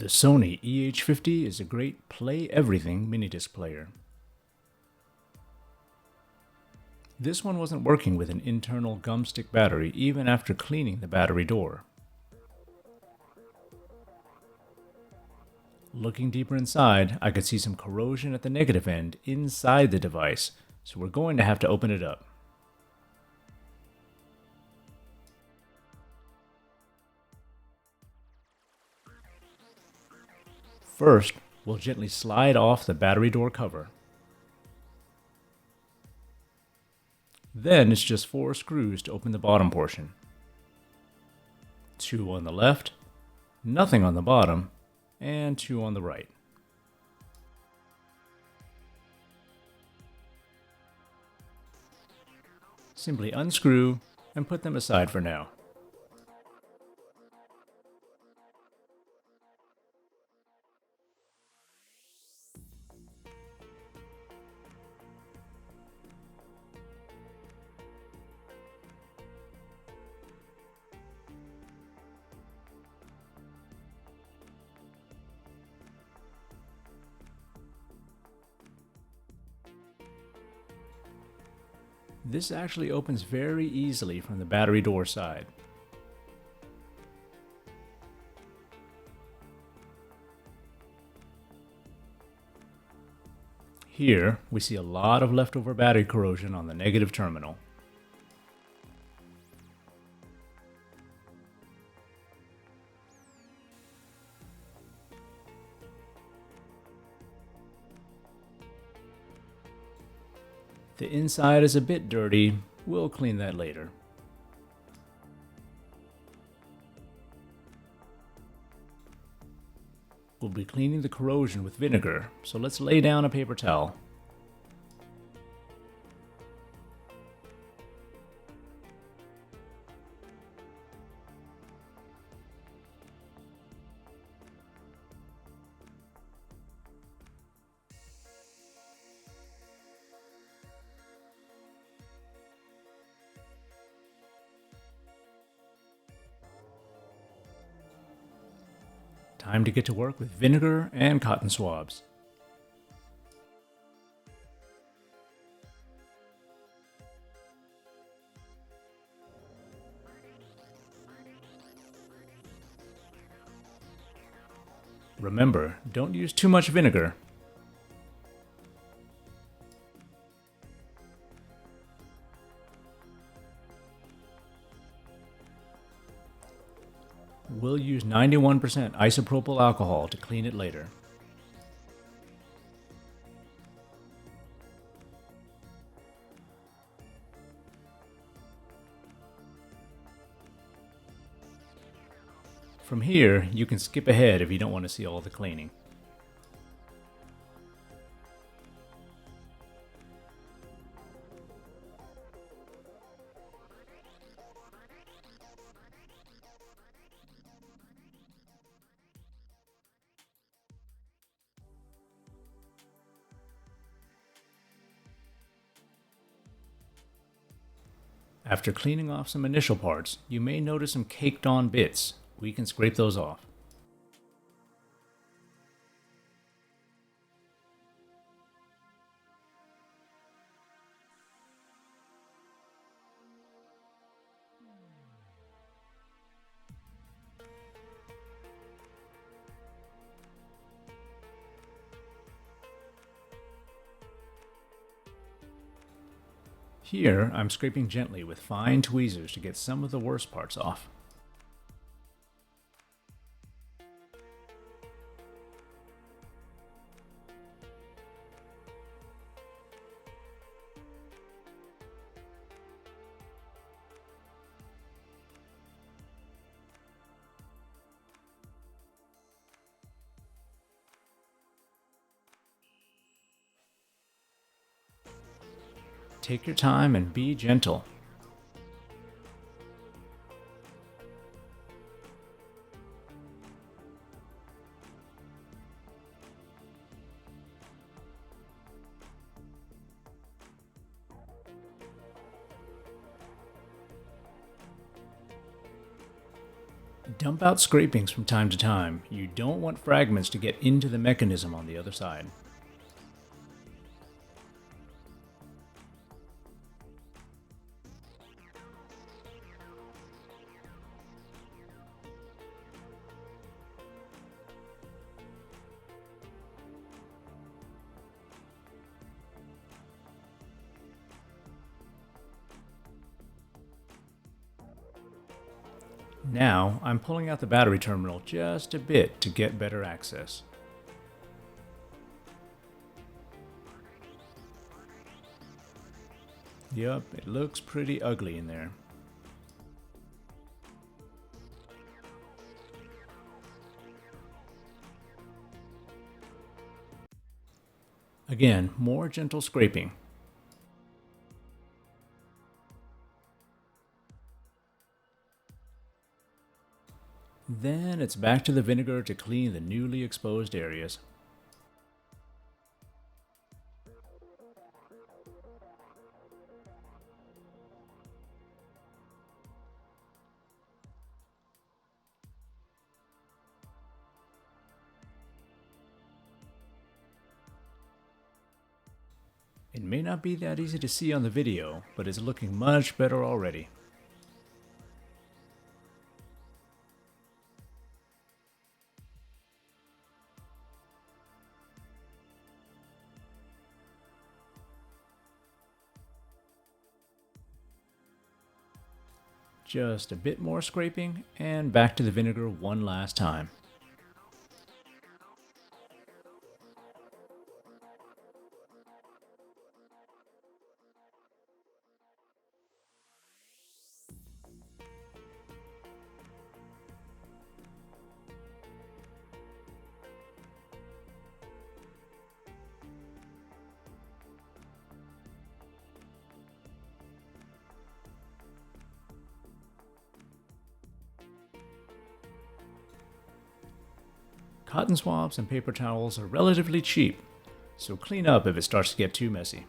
The Sony EH50 is a great play-everything mini-disc player. This one wasn't working with an internal gumstick battery even after cleaning the battery door. Looking deeper inside, I could see some corrosion at the negative end inside the device, so we're going to have to open it up. First, we'll gently slide off the battery door cover. Then it's just 4 screws to open the bottom portion. 2 on the left, nothing on the bottom, and 2 on the right. Simply unscrew and put them aside for now. This actually opens very easily from the battery door side. Here, we see a lot of leftover battery corrosion on the negative terminal. The inside is a bit dirty. We'll clean that later. We'll be cleaning the corrosion with vinegar, so let's lay down a paper towel. Time to get to work with vinegar and cotton swabs. Remember, don't use too much vinegar. We'll use 91% isopropyl alcohol to clean it later. From here, you can skip ahead if you don't want to see all the cleaning. After cleaning off some initial parts, you may notice some caked on bits. We can scrape those off. Here, I'm scraping gently with fine tweezers to get some of the worst parts off. Take your time and be gentle. Dump out scrapings from time to time. You don't want fragments to get into the mechanism on the other side. Now, I'm pulling out the battery terminal just a bit to get better access. Yup, it looks pretty ugly in there. Again, more gentle scraping. Then it's back to the vinegar to clean the newly exposed areas. It may not be that easy to see on the video, but it's looking much better already. Just a bit more scraping, and back to the vinegar one last time. Cotton swabs and paper towels are relatively cheap, so clean up if it starts to get too messy.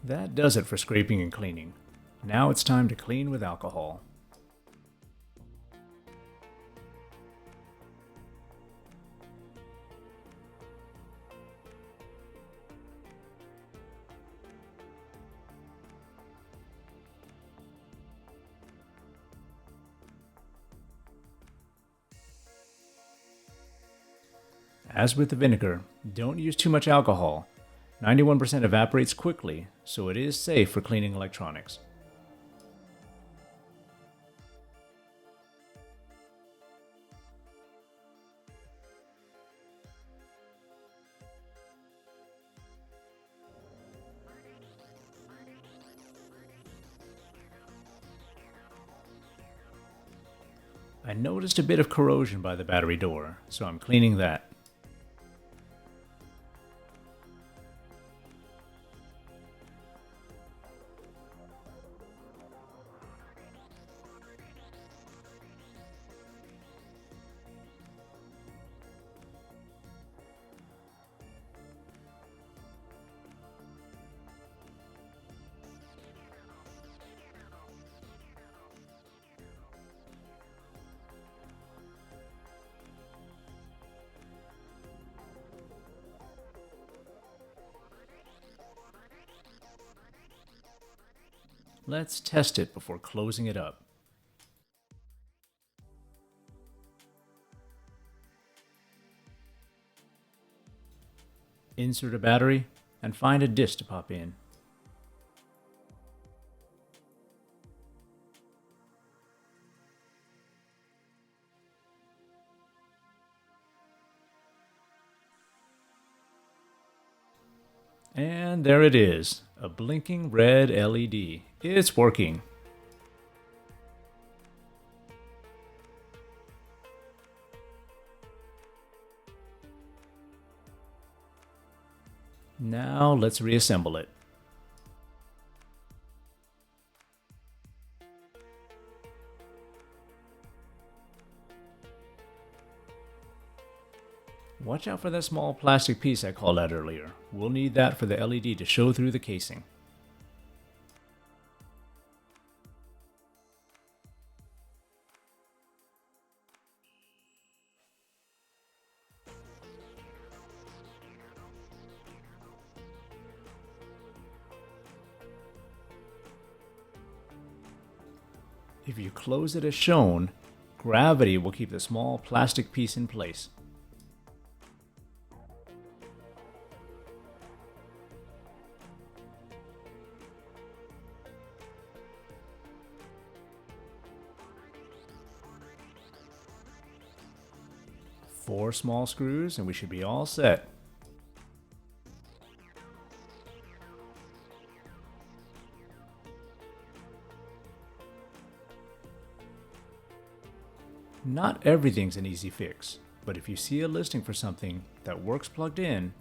That does it for scraping and cleaning. Now it's time to clean with alcohol. As with the vinegar, don't use too much alcohol. 91% evaporates quickly, so it is safe for cleaning electronics. I noticed a bit of corrosion by the battery door, so I'm cleaning that. Let's test it before closing it up. Insert a battery and find a disc to pop in. And there it is, a blinking red LED. It's working. Now let's reassemble it. Watch out for that small plastic piece I called out earlier. We'll need that for the LED to show through the casing. If you close it as shown, gravity will keep the small plastic piece in place. Four small screws and we should be all set. Not everything's an easy fix, but if you see a listing for something that works plugged in,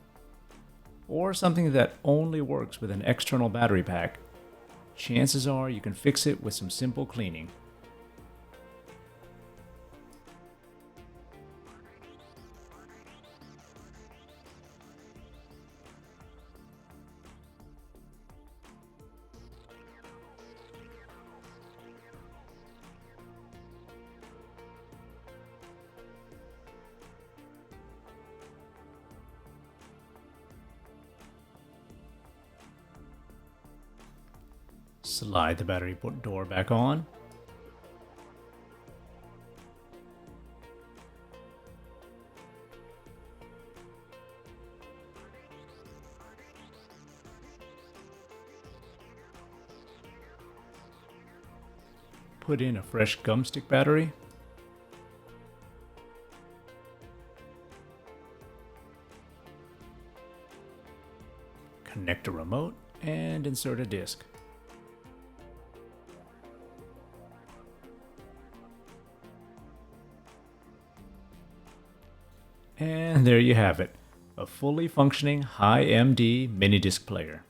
or something that only works with an external battery pack, chances are you can fix it with some simple cleaning. Slide the battery door back on. Put in a fresh gumstick battery. Connect a remote and insert a disc. And there you have it, a fully functioning Hi-MD MiniDisc player.